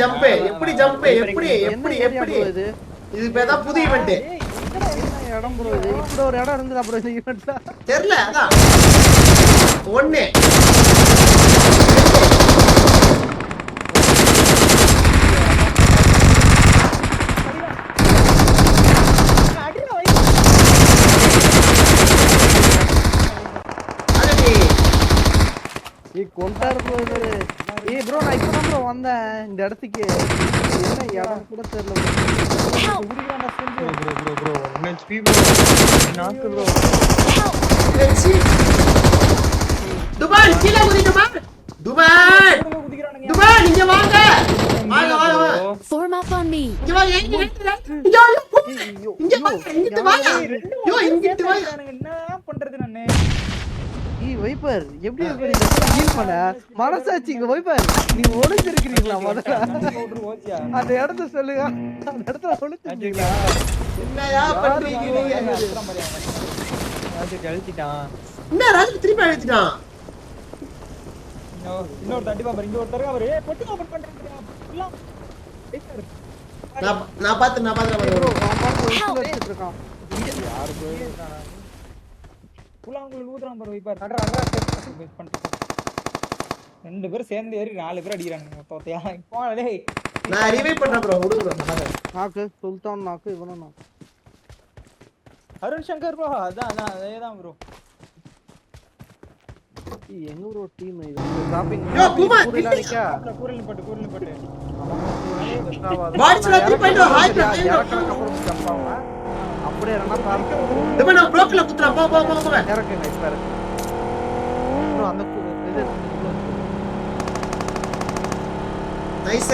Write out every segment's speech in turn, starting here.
Jump எப்படி jump எப்படி எப்படி எப்படி இது பேதான் புது ஈவென்ட் இடம் ப்ரோ இது இப்படி ஒரு இடம் இருந்ததா ப்ரோ இந்த ஈவென்ட்ல தெரியல அதான் ஒண்ணே கொண்டாரு ப்ரோ ப்ரோ நான் இப்பதான் ப்ரோ வந்தேன் இந்த இடத்துக்கு என்ன இடம் கூட தெரியல ப்ரோ 1 HP ப்ரோ நாக்கு ப்ரோ துபாய் கீழ குதிக்குமா துபாய் துபாய் இங்க வாங்க வாங்க வாங்க Form up on me. இங்க வாங்க இங்க வாங்க இங்க வாங்க யோ இங்க வாங்க என்ன பண்றது நானே வைப்பர் எப்படி இருக்கு ஃபீல் பண்ண மனசாட்சி இங்க வைப்பர் நீங்க ஒளிஞ்சிருக்கீங்களா முதல்ல அந்த இடத்த சொல்லுங்க அந்த இடத்துல ஒளிஞ்சிருக்கீங்களா என்னயா பண்றீங்க நீங்க அது கழட்டிட்டான் என்ன ராஜு திருப்பி அழுத்திட்டான் இன்னொரு தட்டி பாப்பர் இங்க ஒருத்தர் அவரு பொட்டி ஓபன் பண்றாங்க நான் பாத்து ப்ரோ அவன் எடுத்துட்டு இருக்கான் யாரு ப்ரோ புலாங்களுக்கு ஊதுறான் பாரு வைப்பார் வெயிட் பண்ணிட்டு ரெண்டு பேரும் சேர்ந்து ஏறி 4 பேர் அடிக்குறானுங்க தோத்தையா போடா டேய் நான் ரிவைவ் பண்றேன் ப்ரோ விடு ப்ரோ நாக்கு சுல்தான் நாக்கு இவனும் நாக்கு அருண் சங்கர் ப்ரோ அதான் அதேதான் ப்ரோ எங்க ப்ரோ டீம் இது டிராப்பிங் யோ குமார் கூரல்ல பட்டு பாட்ஸ்ல 3.0 ஹாய் அப்புறம் ஜம்ப் ஆவா அப்படியே ரன்னா பாருங்க டேய் நான் ப்ளோக்ல குத்துறேன் போ இறக்குங்க இப்ப ப்ரோ அந்த இது நைஸ்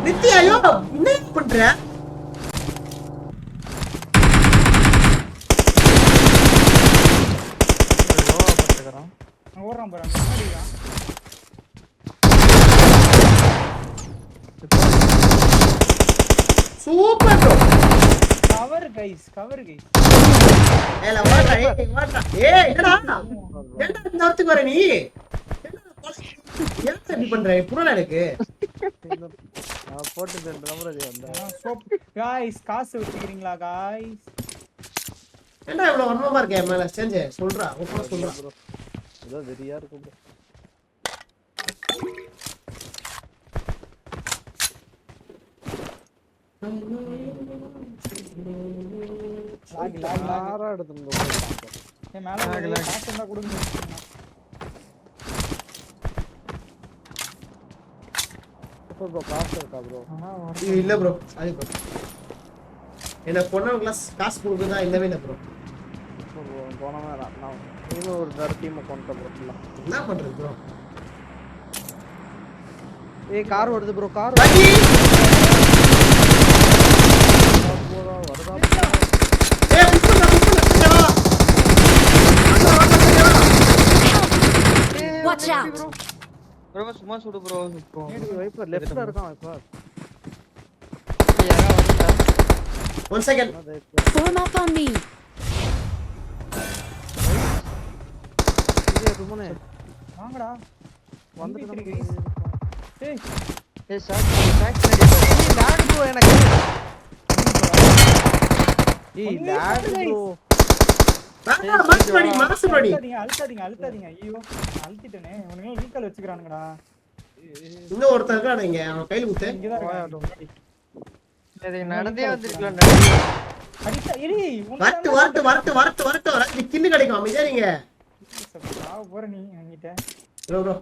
நித்யா ஐயோ என்ன பண்ற ஓடுறான் பாரு அடிக்குறான் சூப்பர் ப்ரோ கவர் கைஸ் ஏல வாடா ஏய் என்னடா இந்த வரதுக்கு வர நீ என்ன இப்படி பண்ற புரியல எனக்கு போட்டு நம்பர் அது அந்த கைஸ் காசு வச்சுக்கிறீங்களா கைஸ் என்ன இவ்வளவு வன்மமா இருக்கே மேல சேஞ்ச் சொல்றா ஓபனா சொல்றா ப்ரோ ஏதோ வெறியா இருக்கு ப்ரோ லாக் எடுத்துங்க ஏ மேல காசு இருந்தா கொடுங்க ப்ரோ காசு இருக்கா ப்ரோ இல்ல ப்ரோ சாரி ப்ரோ என்ன பொண்ணவங்கள காசு கொடுக்குறதா இல்லவே இல்ல ப்ரோ போனவே நான் இன்னும் ஒரு தர டீம் கொண்டு ப்ரோ என்ன பண்றது ப்ரோ ஏய் கார் வருது ப்ரோ கார் வருதா ஏய் புஷ்பா Watch out. ப்ரோ சும்மா சுடு ப்ரோ வைப்பர் லெஃப்ட்ல இருக்கான் வைப்பர் யாரா வந்தா 1 second Form up on me. இது ருமனே வாங்கடா வந்துட்டு ஏய் ஏய் ஷாட் ரெடி லாக் ப்ரோ எனக்கு ஏய் லாக் ப்ரோ மாசுபடி அழுத்தாதீங்க ஐயோ அழுத்திட்டேனே இவனுங்க ரீகால் வச்சுக்கறானுங்கடா இன்னும் ஒருத்தன் இருக்கானே இங்க அவன் கையில குத்து இங்க தான் இருக்கான் இது நடந்தே வந்திருக்கலாம் அடிச்சா இரு வரட்டு கிண்ணு கிடைக்கும் அமைதியா நீங்க போற நீ அங்கிட்ட ப்ரோ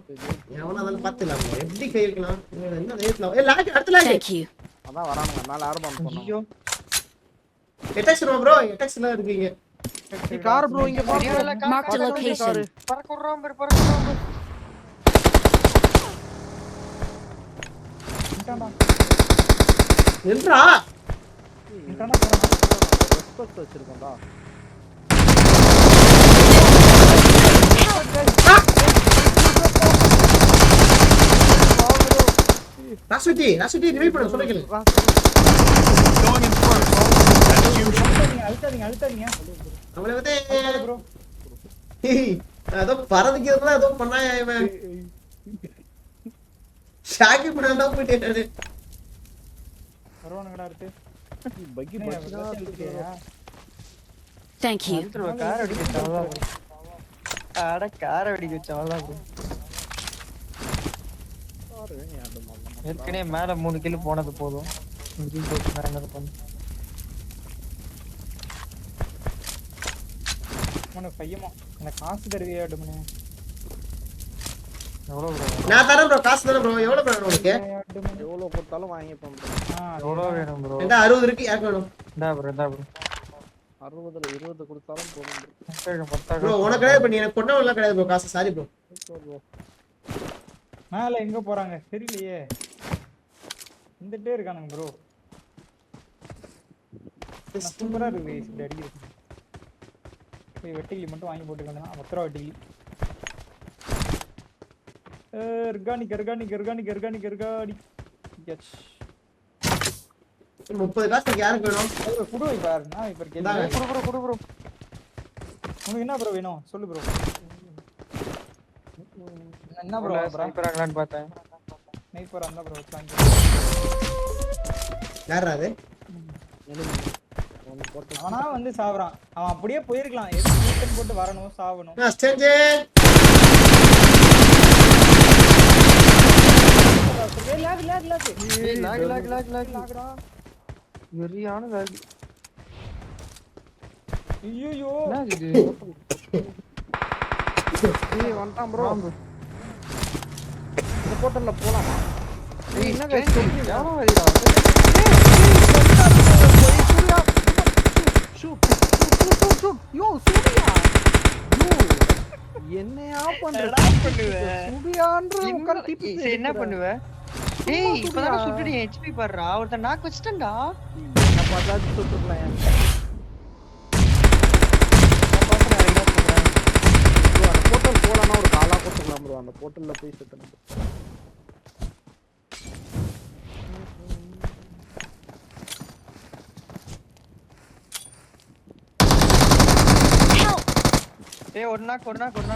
எவனா அதெல்லாம் பாத்துலாம் எப்படி கை வைக்கலாம் என்ன ரேட்ல ஏ லாக் அடுத்த லாக் Thank you. அதான் வரானுங்க மேல ஆர்பான் பண்ணோம் ஐயோ எட்டக்ஸ் ப்ரோ எட்டக்ஸ்ல இருக்கீங்க நீ கார் ப்ரோ இங்க பாரு Mark the location. பறக்குறான் பாரு இன்டாடா நின்றா இன்டாடா போறான் ரெஸ்பெக்ட் வச்சிருக்கேன்டா ராசுட்டி ரிவைவ் பண்ண சொல்லுங்க அழுத்தாதீங்க அவளை வந்து ப்ரோ ஏதோ பறந்துக்கிறதுல ஏதோ பண்ணா இவன் ஷாக்கி கூட தான் போயிட்டே வருவானுங்கடா அடுத்து பக்கி என்ன, பக்கி bus எடுத்துட்டியா? Thank you. கார் அடிக்க வச்சு அவ்வளவுதான் bro. அட கார் அடிக்க வச்சு அவ்வளவுதான் bro. ஏற்கனவே மேல 3 கிலோ போனது போதும். இங்கேயும் போட்டு நான் என்ன பண்ண உனக்கு பையமா எனக்கு காசு தருவியா டுமனே எவ்வளவு bro? நான் தரேன் ப்ரோ காசு தரேன் ப்ரோ எவ்வளவு ப்ரோ உனக்கு எவ்வளவு கொடுத்தாலும் வாங்கிப்போம் bro. எவ்வளவு வேணும் bro? என்ன 60 இருக்கு யாருக்கு வேணும் இந்தா bro, இந்தா bro. 60ல 20 கொடுத்தாலும் போதும் bro. ப்ரோ உனக்கு கிடையாது பண்ணி எனக்கு பொண்ணவெல்லாம் கிடையாது ப்ரோ காசு சாரி ப்ரோ மேல எங்க போறாங்க தெரியலையே வந்துட்டே இருக்கானுங்க ப்ரோ சூப்பரா இருக்கு இப்படி அடிக்கிறது போய் வெட்டிலி மட்டும் வாங்கி போட்டுக்கணும் மொத்தரா வெட்டிலி organic organic organic organic organic எஸ் 30 காசு யாருக்கு வேணும் குடு பாரு நான் இப்ப கேளுங்க குடு ப்ரோ உனக்கு என்ன ப்ரோ வேணும் சொல்லு ப்ரோ என்ன ப்ரோ ஸ்னைப்பராங்களான்னு பார்த்தேன். ஸ்னைப்பர் அந்த ப்ரோ வாங்கி யாரா அது அவனா வந்து சாவறான் அவன் அப்படியே போயிருக்கலாம் எதுக்கு மீட்டன் போட்டு வரணும் சாவணும் நான் ஸ்டேஜ் லாக் லாக் லாக் ஏய் லாக் வெறியான லாக். ஐயோ என்ன இது? ஏய் வந்துட்டான் bro. இந்த போட்டல்ல போலாமா? ஏய் என்ன என்ன guys சொல்றீங்க? எவ்வளவு வெறிடா? என்னையா பண்ற என்னடா பண்ணுவ? சுடியான்ற உட்கார்ந்து சரி, டிப்ஸ் என்ன பண்ணுவ? ஏய் இப்பதான் சுட்டுடி HP பாருடா. ஒருத்தன் நாக்கு வச்சிட்டேன்டா. என்ன பார்த்தாச்சு சுட்டுக்கலாம் நான் பாக்குறேன் என்ன பண்றேன். bro அந்த போட்டல் போலானா ஒரு காலா போட்டுக்கலாம் bro அந்த போட்டல்ல போய் சுத்தணும் ஏய் ஒரு நாக்கு Form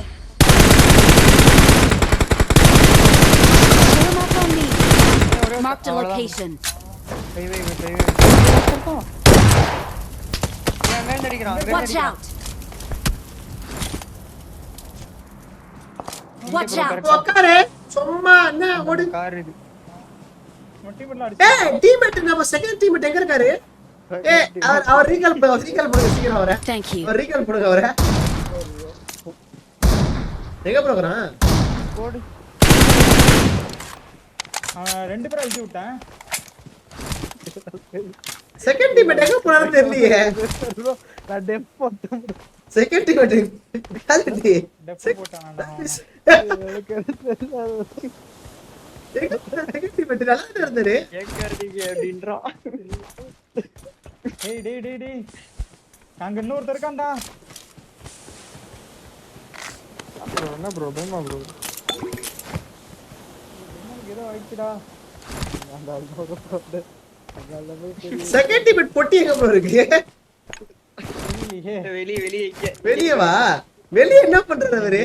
up on me. Marked a location. வை ஏன் மேல அடிக்கிறான்? Watch out. Watch out. உட்காரு சும்மா என்ன ஓடு கார் இது. மொட்டிமெட்ல அடிச்சு ஏய் டீம்மேட் நம்ம செகண்ட் டீம்மேட் எங்க இருக்காரு ஏய் அவர் ரீகால் பண்ணுங்க சீக்கிரம் அவரை Thank you. அவர் ரீகால் பண்ணுங்க அவரை எங்க போறான் போடு. ரெண்டு பேரும் அடிச்சு விட்டேன் செகண்ட் டீம்மேட் எங்க போறான்னு தெரியலையே bro நான் டெப் போட்டேன் bro. செகண்ட் டீம்மேட் யாருடி டெப் போட்டானடா எனக்கு தெரியாது செகண்ட் டீம்மேட் நல்லா இருந்தாரு எங்க இருக்கீங்க அப்படின்றான். டேய் டேய் டேய் டேய் அங்க இன்னொருத்தர் இருக்கான்டா bro என்ன bro பயமா bro. எனக்கு ஏதோ ஆயிடுச்சுடா அந்த almost போட்டேன் அதனால போய் செகண்ட் டீம்மேட் பொட்டி எங்க ப்ரோ இருக்கு இல்லையே வெளியே இங்க. வெளிய வா வெளிய என்ன பண்றாரு அவரு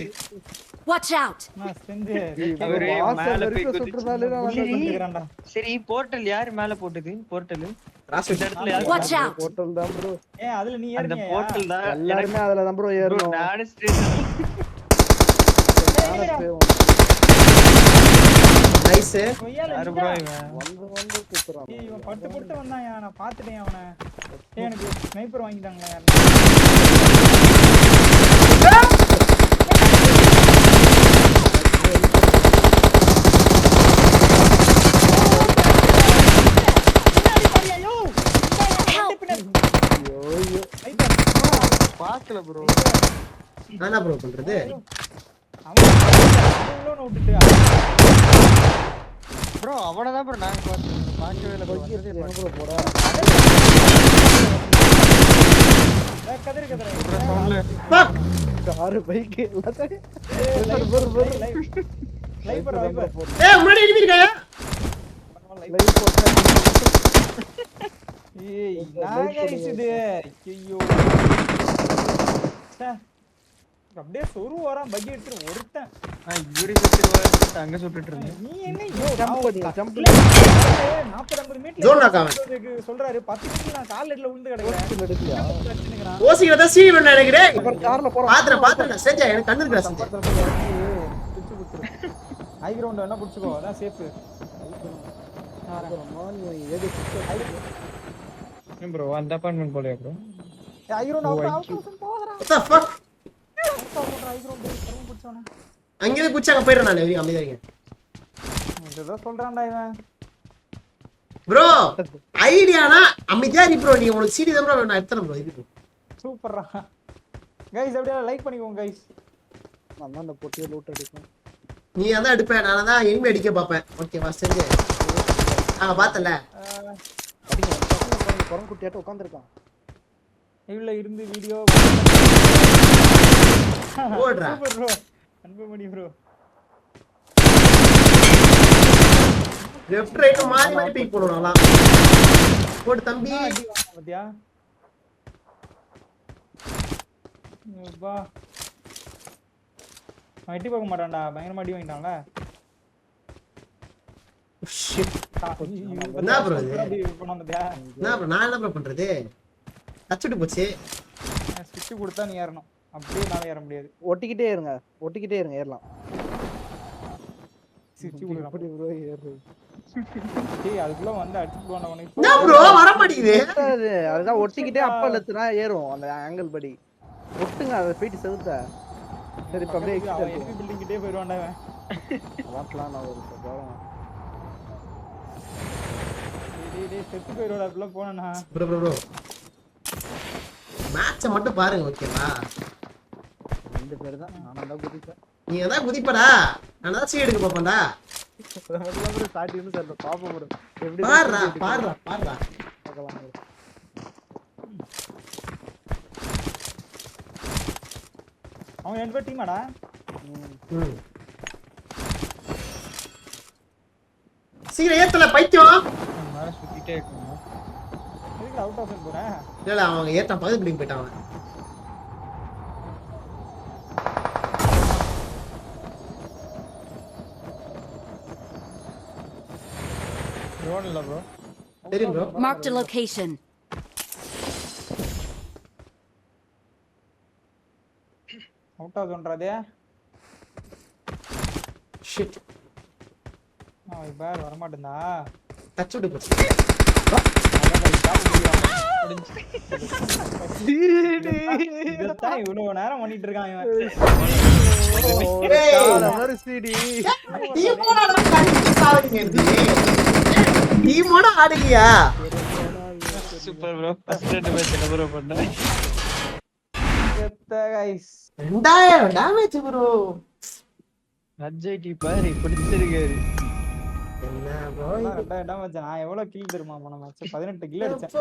Watch out. நான் செஞ்சு அவரு வாசல் மேல போய் வரைக்கும் குதிச்சு. சுட்டுறதாலே நான் சரி. வந்துக்கிறான்டா சரி போர்ட்டல் யாரு மேல போட்டது? போர்ட்டல் ராசு இந்த இடத்துல யாரு Watch out. போட்டல் தான் bro ஏய் அதுல நீ அந்த ஏறினியா போர்ட்டல் தான் எல்லாரும் அதுல தான் bro bro ஏறணும் நானே ஸ்ட்ரேட் நைஸ் கொய்யால யாரு நிக்கா. bro இவன்? வந்து குத்துறான் ஏய் இவன் பட்டு வந்தான்யா நான் பாத்துட்டேன் அவனை ஏய் எனக்கு ஸ்னைப்பர் வாங்கிட்டாங்களே பாக்கல bro. என்ன ப்ரோ பண்றது அவன் விட்டுட்டு bro அவன தான் bro நாங்க பாக்கவே இல்ல bro. எங்க bro போறா கதறி கதறி சவுண்ட்ல fuck கார் பைக் எல்லாத்தையும் லைவ் போற ஏய் முன்னாடி எனிமி இருக்காயா லைவ் போட்டேன் ஏய் நாங்க இது ஐயோ அப்படியே சொரு வரான் பக்கி எடுத்துட்டு ஒருத்தன் இவரு சுட்டுருவாரு அங்க சுட்டுட்டு இருந்தேன். நீ என்ன ஜம்ப் பண்ணி ஜம்ப் 40-50 மீட்டர்ல Zone knock சொல்றாரு 10 மீட்டர்ல நான் கால் லெட்ல விழுந்து கிடக்குறேன். எடுக்கலையா வச்சிருக்கான். ஓசிக்கிறத சீ பண்ண நினைக்கிறேன். அப்புறம் கார்ல போறோம் பாத்துறேன் செஞ்சா எனக்கு கண்ணு இருக்கா செஞ்சா. பிடிச்சு குடுத்துரு. ஹை கிரவுண்ட் வேணா புடிச்சுக்கோ. அதான் சேஃப். ப்ரோ அந்த அபார்ட்மெண்ட் போலையா ப்ரோ? ஹை கிரவுண்ட் அவுட் போறா. What the fuck? High ground கரும்பு புடிச்சவனே. அங்கேயே குச்சாங்க போயிடுறேன் நான் அமைதியா இருங்க. ஏதோ சொல்றான்டா இவன். ப்ரோ ஐடியானா அமைதியா இரு ப்ரோ. நீங்க உங்களுக்கு சீடி தான் ப்ரோ நான் எடுத்துறேன் ப்ரோ. இது சூப்பர்ரா. गाइस அப்படியே லைக் பண்ணிக்கோங்க गाइस. நான் அந்த பொட்டியை லூட் அடிப்பேன். நீ அதான் எடுப்பேன் நான் தான் எனிமே அடிக்க பாப்பேன். ஓகேவா செஞ்சு பார்த்தல அடிங்க குரங்கு குட்டியாட்ட உட்கார்ந்திருக்கான். இவ்ளோ இருந்து வீடியோ ஓடுறா. Super bro. Anbumani bro. Left right மாறி மாறி பீக் போடுறானா போடு தம்பி. அடி வாங்க பாத்தியா? வா. அடி பார்க்க மாட்டான்டா. பயங்கரமா அடி வாங்கிட்டான்ல. Shit. என்ன ப்ரோ இது? போனா பாத்தியா? என்ன ப்ரோ நான் என்ன ப்ரோ பண்றது? தச்சுட்டு போச்சு. ஸ்விட்ச் கொடுத்தா நீ ஏறணும். அப்படியே நாளே ஏற முடியாது. ஒட்டிக்கிட்டே இருங்க ஏறலாம். ஸ்விட்ச் கொடுறா. அப்படி ப்ரோ ஏறு. டேய் அதுக்குள்ள வந்து அடிச்சு போன உனக்கு. என்ன ப்ரோ வர மாட்டேங்குது. அதுதான் ஒட்டிக்கிட்டே அப்ப லத்துனா ஏறும் அந்த ஆங்கிள் படி. ஒட்டுங்க அத போயிட்டு செவுத்த. சரி இப்ப அப்படியே அவன் எனிமி பில்டிங் கிட்டே போயிடுவான்டா இவன். வாட்லாம் நான் ஒரு போறேன். டேய் செத்து போயிடுவாடா அப்படில போனா. ப்ரோ மேட்சை மட்டும் பாருங்க ஓகேவா? ரெண்டு பேர் தான் நான் தான் குதிச்சேன். நீ அதான் குதிப்படா. நான் தான் சீ எடுக்க பாப்பேன்டா. முதல்ல ஒரு ஸ்டார்டிங்ல சார் பாப்ப போடு. எப்படி பாருடா பார்க்கலாம். அவன் ரெண்டு பேர் டீமாடா. சீக்கிரம் ஏத்தல பைத்தியம். மேல சுத்திட்டே இருக்கணும். எதுக்கு அவுட் ஆஃப் போறேன்? இல்ல அவங்க ஏத்தான் பக்கத்து பில்டிங் போயிட்டான். ரோட் இல்ல ப்ரோ. தெரியும் bro. Marked a location. Out of பண்றதே. ஷிட். அவன் பேர் வர மாட்டேன்டா. தச்சுட்டு போச்சு. இதுதான் இவ்வளவு நேரம் பண்ணிட்டு இருக்கான் இவன். டீமோட ஆடுகியா? Super bro. ஃபர்ஸ்ட் ரெண்டு மேட்ச் என்ன ப்ரோ பண்ணேன்? செத்த गाइस. 2000 damage bro. அஜய் பாரு பிடிச்சிருக்காரு. என்ன ப்ரோ? நான் எவ்வளவு கில் தெரியுமா போன மேட்ச்? 18 கில் அடிச்சேன்.